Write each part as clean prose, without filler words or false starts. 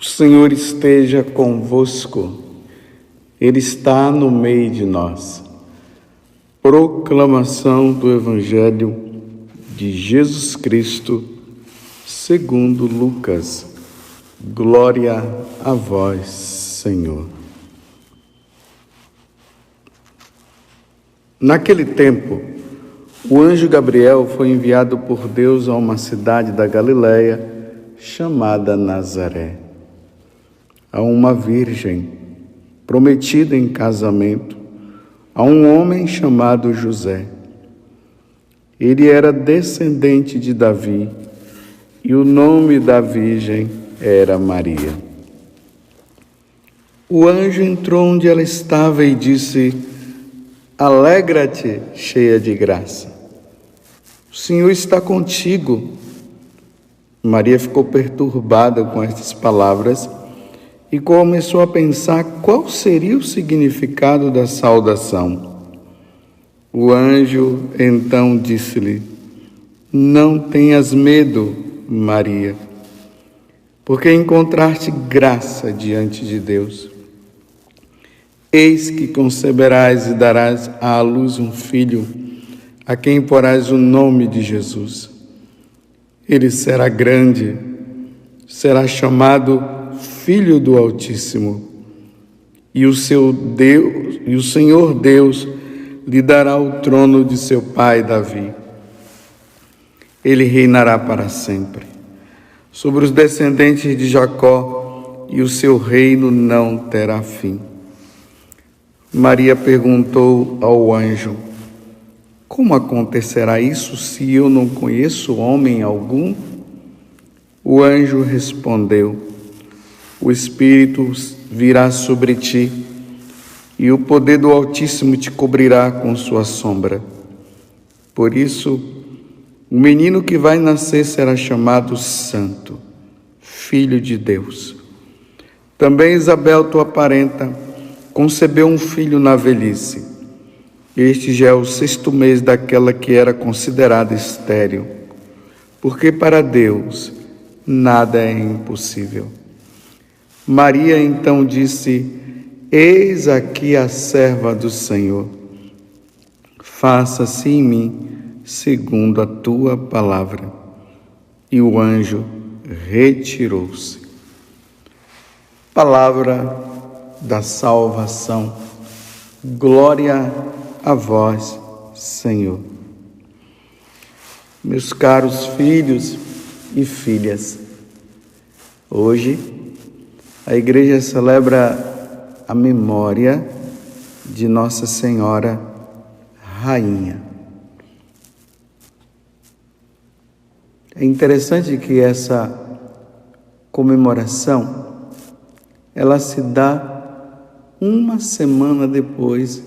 O Senhor esteja convosco, Ele está no meio de nós. Proclamação do Evangelho de Jesus Cristo, segundo Lucas. Glória a vós, Senhor. Naquele tempo, o anjo Gabriel foi enviado por Deus a uma cidade da Galileia chamada Nazaré, a uma virgem prometida em casamento a um homem chamado José. Ele era descendente de Davi e o nome da virgem era Maria. O anjo entrou onde ela estava e disse: Alegra-te, cheia de graça. O Senhor está contigo. Maria ficou perturbada com estas palavras e começou a pensar qual seria o significado da saudação. O anjo então disse-lhe: Não tenhas medo, Maria, porque encontraste graça diante de Deus. Eis que conceberás e darás à luz um filho, a quem porás o nome de Jesus. Ele será grande, será chamado Filho do Altíssimo, e o Senhor Deus lhe dará o trono de seu pai Davi. Ele reinará para sempre sobre os descendentes de Jacó, e o seu reino não terá fim. Maria perguntou ao anjo: Como acontecerá isso se eu não conheço homem algum? O anjo respondeu: O Espírito virá sobre ti, e o poder do Altíssimo te cobrirá com sua sombra. Por isso, o menino que vai nascer será chamado Santo, Filho de Deus. Também Isabel, tua parenta, concebeu um filho na velhice. Este já é o 6º mês daquela que era considerada estéril, porque para Deus nada é impossível. Maria então disse: Eis aqui a serva do Senhor. Faça-se em mim segundo a tua palavra. E o anjo retirou-se. Palavra da salvação. Glória a vós, Senhor. Meus caros filhos e filhas, hoje a Igreja celebra a memória de Nossa Senhora Rainha. É interessante que essa comemoração ela se dá uma semana depois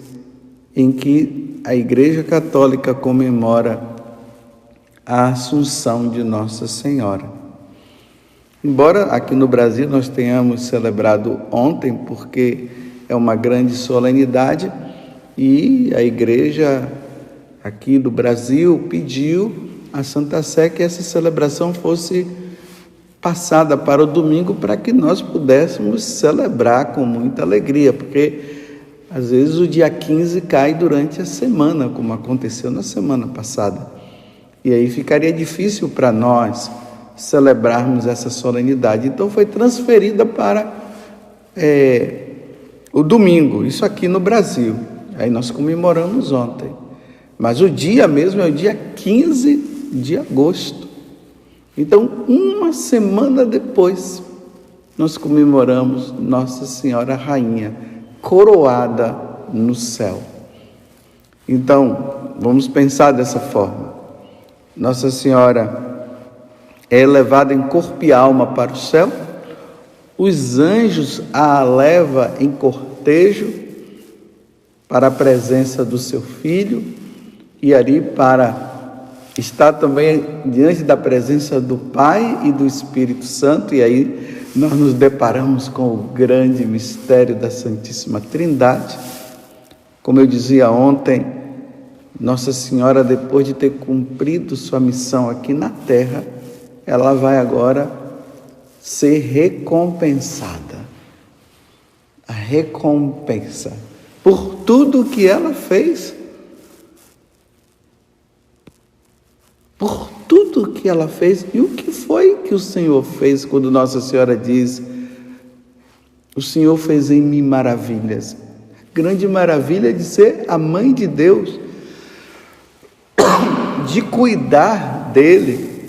em que a Igreja Católica comemora a Assunção de Nossa Senhora. Embora aqui no Brasil nós tenhamos celebrado ontem, porque é uma grande solenidade, e a Igreja aqui do Brasil pediu à Santa Sé que essa celebração fosse passada para o domingo, para que nós pudéssemos celebrar com muita alegria, porque às vezes o dia 15 cai durante a semana, como aconteceu na semana passada. E aí ficaria difícil para nós celebrarmos essa solenidade. Então foi transferida para o domingo, isso aqui no Brasil. Aí nós comemoramos ontem. Mas o dia mesmo é o dia 15 de agosto. Então, uma semana depois, nós comemoramos Nossa Senhora Rainha, coroada no céu. Então, vamos pensar dessa forma. Nossa Senhora é elevada em corpo e alma para o céu, os anjos a levam em cortejo para a presença do seu Filho, e ali para estar também diante da presença do Pai e do Espírito Santo. E aí nós nos deparamos com o grande mistério da Santíssima Trindade. Como eu dizia ontem, Nossa Senhora, depois de ter cumprido sua missão aqui na terra, ela vai agora ser recompensada. A recompensa por tudo que ela fez. Por tudo que ela fez. E o que foi que o Senhor fez quando Nossa Senhora diz: o Senhor fez em mim maravilhas? Grande maravilha de ser a mãe de Deus, de cuidar dele,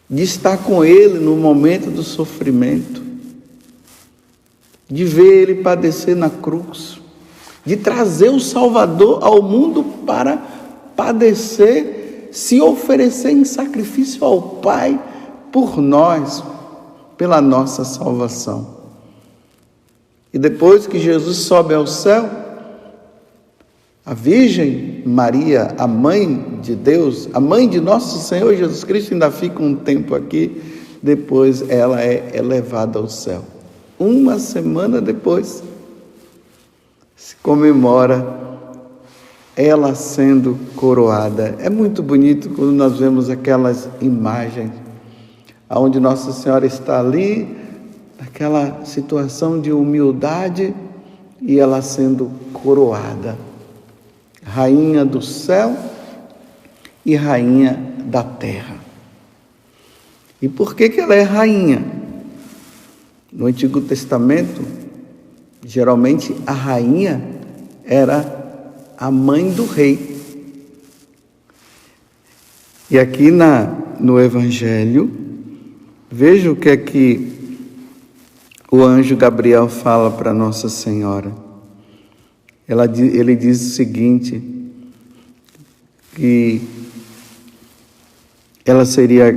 de estar com ele no momento do sofrimento, de ver ele padecer na cruz, de trazer o Salvador ao mundo para padecer, se oferecer em sacrifício ao Pai por nós, pela nossa salvação. E depois que Jesus sobe ao céu, a Virgem Maria, a mãe de Deus, a mãe de nosso Senhor Jesus Cristo, ainda fica um tempo aqui, depois ela é elevada ao céu. Uma semana depois, se comemora ela sendo coroada. É muito bonito quando nós vemos aquelas imagens, onde Nossa Senhora está ali, naquela situação de humildade, e ela sendo coroada. Rainha do céu e rainha da terra. E por que ela é rainha? No Antigo Testamento, geralmente a rainha era a mãe do rei. E aqui no Evangelho, veja o que é que o anjo Gabriel fala para Nossa Senhora. Ele diz o seguinte, que ela seria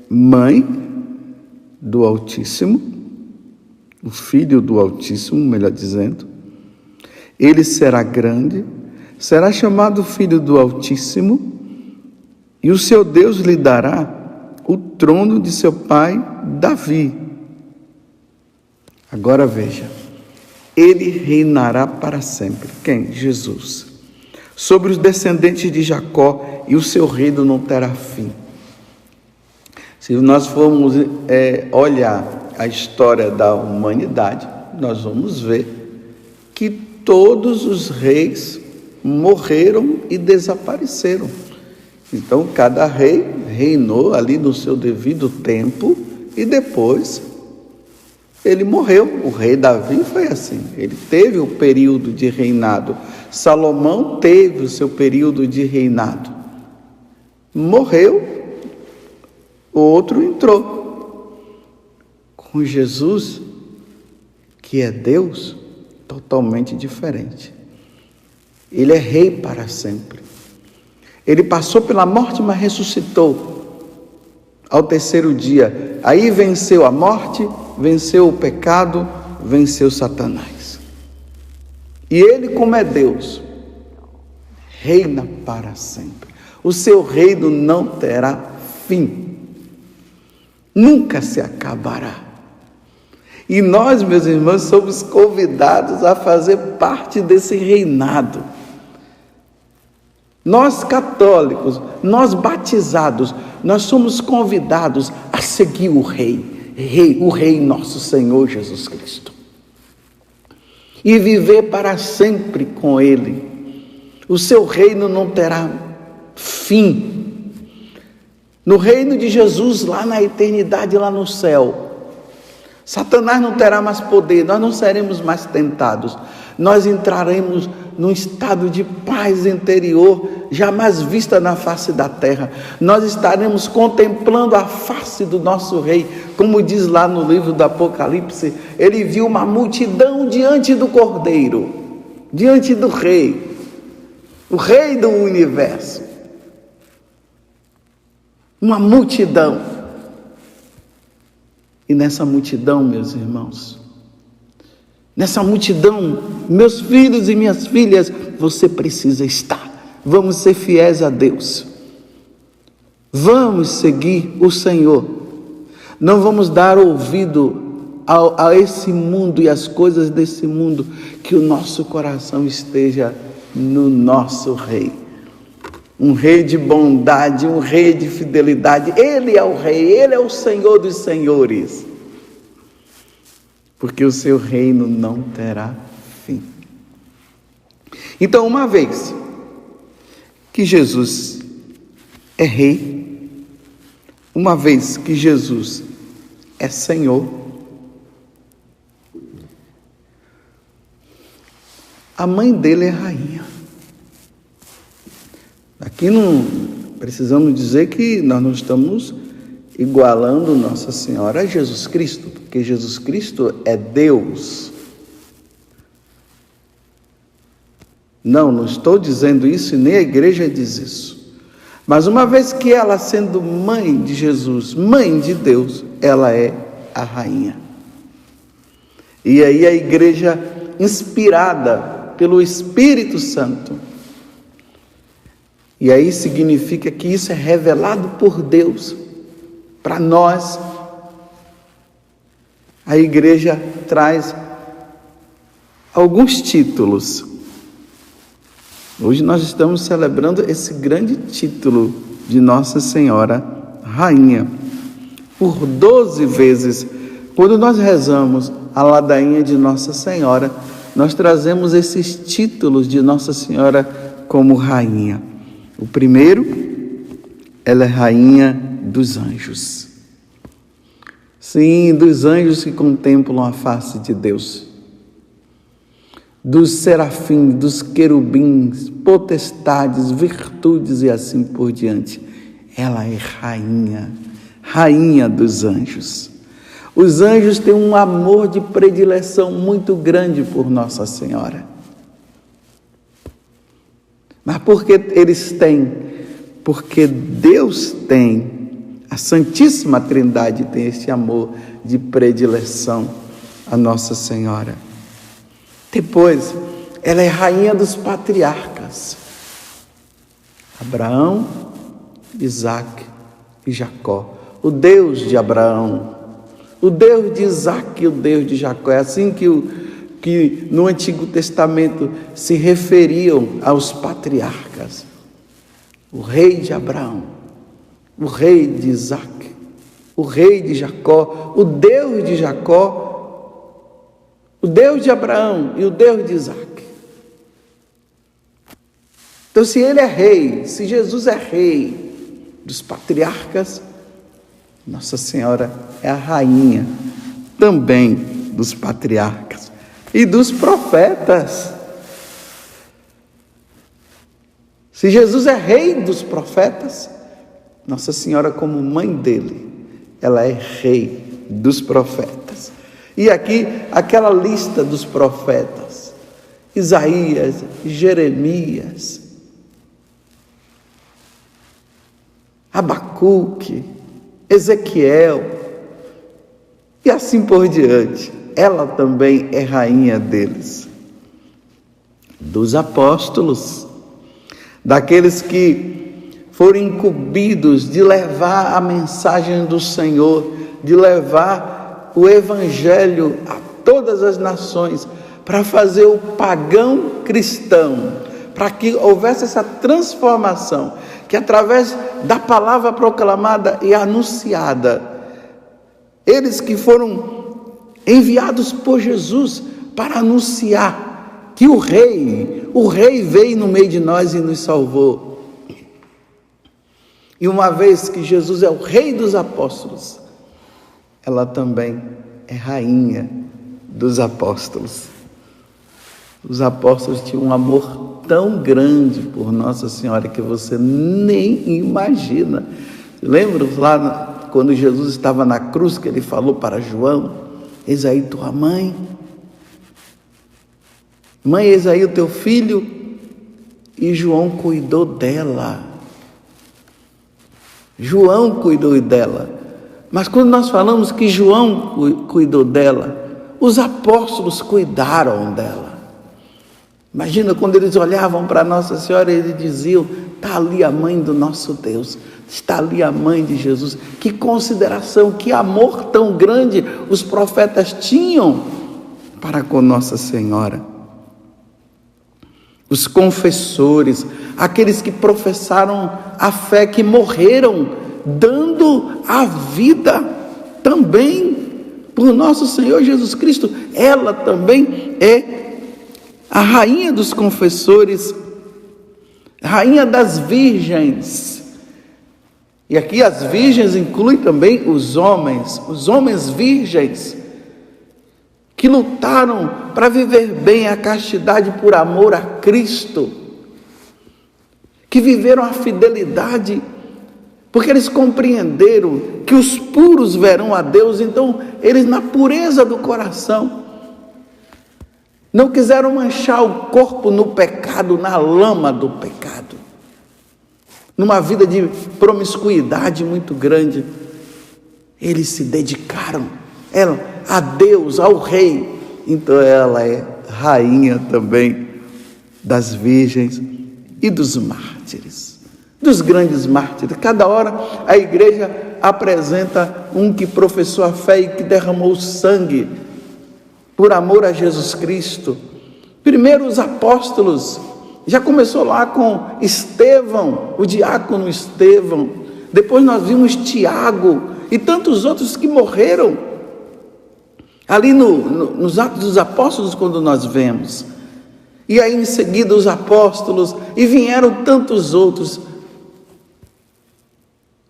mãe do Altíssimo, o Filho do Altíssimo, melhor dizendo. Ele será grande, será chamado Filho do Altíssimo, e o seu Deus lhe dará o trono de seu pai Davi. Agora veja, ele reinará para sempre. Quem? Jesus. Sobre os descendentes de Jacó, e o seu reino não terá fim. Se nós formos olhar a história da humanidade, nós vamos ver que todos os reis morreram e desapareceram. Então, cada rei reinou ali no seu devido tempo e depois ele morreu. O rei Davi foi assim, ele teve o período de reinado. Salomão teve o seu período de reinado. Morreu, o outro entrou. Com Jesus, que é Deus, totalmente diferente. Ele é rei para sempre. Ele passou pela morte, mas ressuscitou ao terceiro dia. Aí venceu a morte, venceu o pecado, venceu Satanás. E ele, como é Deus, reina para sempre. O seu reino não terá fim. Nunca se acabará. E nós, meus irmãos, somos convidados a fazer parte desse reinado. Nós católicos, nós batizados, nós somos convidados a seguir o Rei nosso Senhor Jesus Cristo. E viver para sempre com Ele. O seu reino não terá fim. No reino de Jesus, lá na eternidade, lá no céu, Satanás não terá mais poder, nós não seremos mais tentados, nós entraremos num estado de paz interior, jamais vista na face da terra. Nós estaremos contemplando a face do nosso Rei, como diz lá no livro do Apocalipse, ele viu uma multidão diante do Cordeiro, diante do Rei, o Rei do universo. Uma multidão. E nessa multidão, meus irmãos, nessa multidão, meus filhos e minhas filhas, você precisa estar. Vamos ser fiéis a Deus. Vamos seguir o Senhor. Não vamos dar ouvido a esse mundo e as coisas desse mundo, que o nosso coração esteja no nosso Rei. um rei de bondade, um rei de fidelidade. Ele é o rei, ele é o Senhor dos senhores. Porque o seu reino não terá fim. Então, uma vez que Jesus é rei, uma vez que Jesus é Senhor, a mãe dele é rainha. Aqui não precisamos dizer que nós não estamos igualando Nossa Senhora a Jesus Cristo, porque Jesus Cristo é Deus. Não estou dizendo isso e nem a igreja diz isso. Mas uma vez que ela, sendo mãe de Jesus, mãe de Deus, ela é a rainha. E aí a igreja, inspirada pelo Espírito Santo, e aí significa que isso é revelado por Deus para nós. A igreja traz alguns títulos. Hoje nós estamos celebrando esse grande título de Nossa Senhora Rainha. Por 12 vezes, quando nós rezamos a ladainha de Nossa Senhora, nós trazemos esses títulos de Nossa Senhora como Rainha. O primeiro, ela é Rainha dos anjos. Sim, dos anjos que contemplam a face de Deus. Dos serafins, dos querubins, potestades, virtudes e assim por diante. Ela é rainha, rainha dos anjos. Os anjos têm um amor de predileção muito grande por Nossa Senhora. Mas por que eles têm? Porque Deus tem, a Santíssima Trindade tem esse amor de predileção a Nossa Senhora. Depois, ela é rainha dos patriarcas. Abraão, Isaque e Jacó. O Deus de Abraão, o Deus de Isaque e o Deus de Jacó. É assim que no Antigo Testamento se referiam aos patriarcas. O rei de Abraão, o rei de Isaque, o rei de Jacó, o Deus de Jacó, o Deus de Abraão e o Deus de Isaque. Então, se ele é rei, se Jesus é rei dos patriarcas, Nossa Senhora é a rainha também dos patriarcas e dos profetas. Se Jesus é rei dos profetas, Nossa Senhora, como mãe dele, ela é rei dos profetas. E aqui, aquela lista dos profetas: Isaías, Jeremias, Abacuque, Ezequiel, e assim por diante. Ela também é rainha deles. Dos apóstolos, daqueles que foram incumbidos de levar a mensagem do Senhor, de levar o Evangelho a todas as nações, para fazer o pagão cristão, para que houvesse essa transformação, que através da palavra proclamada e anunciada, eles que foram enviados por Jesus para anunciar que o rei veio no meio de nós e nos salvou. E uma vez que Jesus é o rei dos apóstolos, ela também é rainha dos apóstolos. Os apóstolos tinham um amor tão grande por Nossa Senhora que você nem imagina. Lembra lá quando Jesus estava na cruz, que ele falou para João: eis aí tua mãe, mãe, eis aí o teu filho. E João cuidou dela. João cuidou dela. Mas quando nós falamos que João cuidou dela, os apóstolos cuidaram dela. Imagina quando eles olhavam para Nossa Senhora e eles diziam: está ali a mãe do nosso Deus, está ali a mãe de Jesus. Que consideração, que amor tão grande os profetas tinham para com Nossa Senhora. os confessores, aqueles que professaram a fé, que morreram dando a vida também por nosso Senhor Jesus Cristo. Ela também é a rainha dos confessores, rainha das virgens. E aqui as virgens incluem também os homens virgens, que lutaram para viver bem a castidade por amor a Cristo, que viveram a fidelidade, porque eles compreenderam que os puros verão a Deus. Então eles, na pureza do coração, não quiseram manchar o corpo no pecado, na lama do pecado, numa vida de promiscuidade muito grande. Eles se dedicaram a Deus, ao Rei. Então ela é rainha também das virgens e dos mártires, dos grandes mártires. Cada hora a igreja apresenta um que professou a fé e que derramou sangue por amor a Jesus Cristo. Primeiro os apóstolos, já começou lá com Estevão, o diácono Estevão. Depois nós vimos Tiago e tantos outros que morreram ali nos Atos dos Apóstolos, quando nós vemos. E aí em seguida os apóstolos, e vieram tantos outros.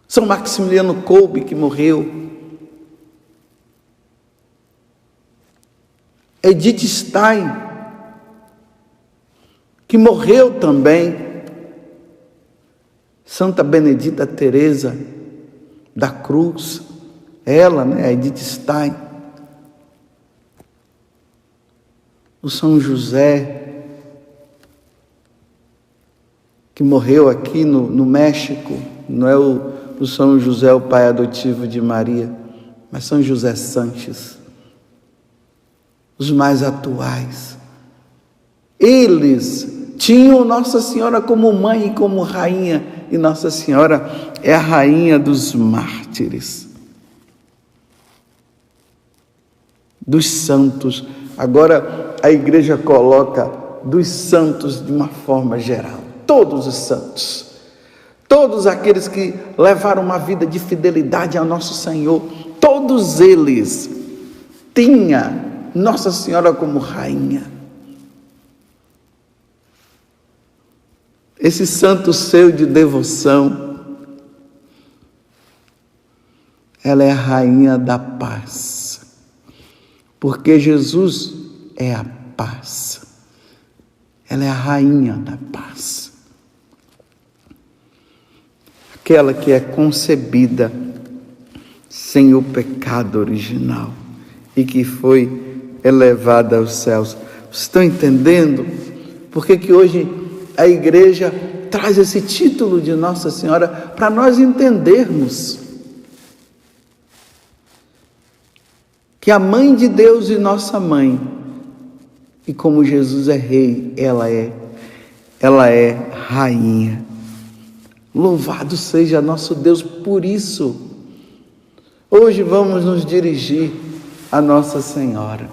São Maximiliano Kolbe, que morreu. Edith Stein, que morreu também. Santa Benedita Teresa da Cruz, ela, a Edith Stein. O São José, que morreu aqui no México. Não é o São José, o pai adotivo de Maria, mas São José Sanches. Os mais atuais. Eles tinham Nossa Senhora como mãe e como rainha, e Nossa Senhora é a rainha dos mártires, dos santos. Agora a igreja coloca dos santos de uma forma geral, todos os santos, todos aqueles que levaram uma vida de fidelidade ao nosso Senhor, todos eles tinham Nossa Senhora como rainha. Esse santo seu de devoção, ela é a rainha da paz, porque Jesus é a paz. Ela é a rainha da paz, aquela que é concebida sem o pecado original e que foi elevada aos céus. Vocês estão entendendo por que hoje a igreja traz esse título de Nossa Senhora? Para nós entendermos que a mãe de Deus e nossa mãe, e como Jesus é rei, ela é rainha. Louvado seja nosso Deus por isso. Hoje vamos nos dirigir a Nossa Senhora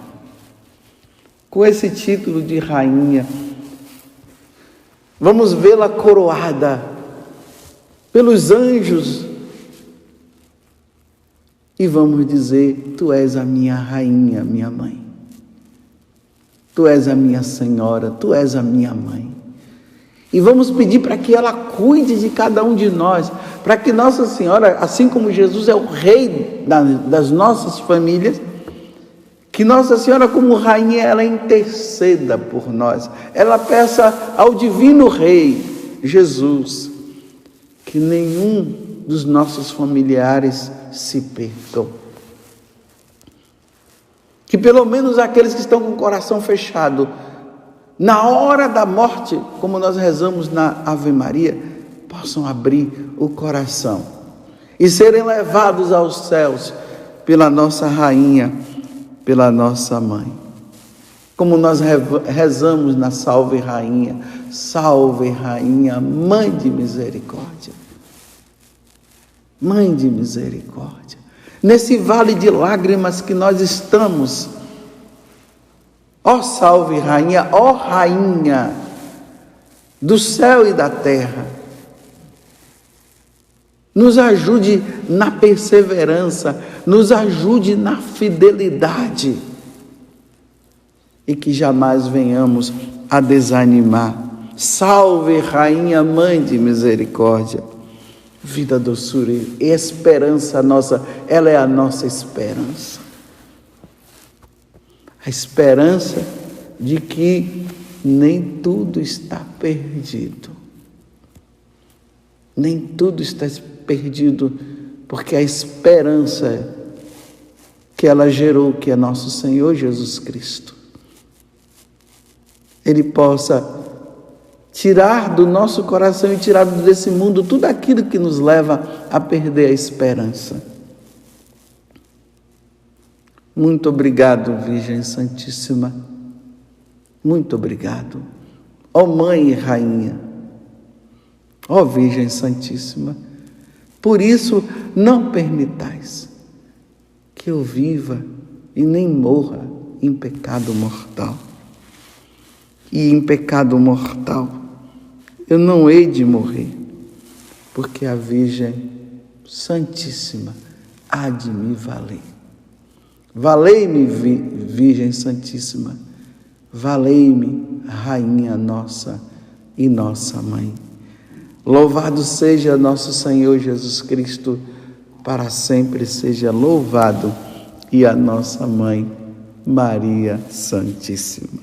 com esse título de rainha. Vamos vê-la coroada pelos anjos e vamos dizer: Tu és a minha rainha, minha mãe. Tu és a minha Senhora, Tu és a minha mãe. E vamos pedir para que ela cuide de cada um de nós, para que Nossa Senhora, assim como Jesus é o rei das nossas famílias, que Nossa Senhora, como rainha, ela interceda por nós. Ela peça ao divino Rei, Jesus, que nenhum dos nossos familiares se percam. Que pelo menos aqueles que estão com o coração fechado, na hora da morte, como nós rezamos na Ave Maria, possam abrir o coração e serem levados aos céus pela nossa rainha, pela nossa mãe. Como nós rezamos na Salve Rainha, Mãe de misericórdia. Mãe de misericórdia. Nesse vale de lágrimas que nós estamos, ó Salve Rainha, ó Rainha, do céu e da terra. Nos ajude na perseverança, nos ajude na fidelidade e que jamais venhamos a desanimar. Salve, Rainha, Mãe de Misericórdia, vida, doçura e esperança nossa, ela é a nossa esperança. A esperança de que nem tudo está perdido. Nem tudo está perdido, porque a esperança que ela gerou, que é nosso Senhor Jesus Cristo, Ele possa tirar do nosso coração e tirar desse mundo tudo aquilo que nos leva a perder a esperança. Muito obrigado, Virgem Santíssima. Muito obrigado. Ó Mãe e Rainha, ó Virgem Santíssima, por isso não permitais que eu viva e nem morra em pecado mortal. E em pecado mortal eu não hei de morrer, porque a Virgem Santíssima há de me valer. Valei-me, Virgem Santíssima, valei-me, Rainha nossa e nossa Mãe. Louvado seja nosso Senhor Jesus Cristo, para sempre seja louvado, e a nossa Mãe, Maria Santíssima.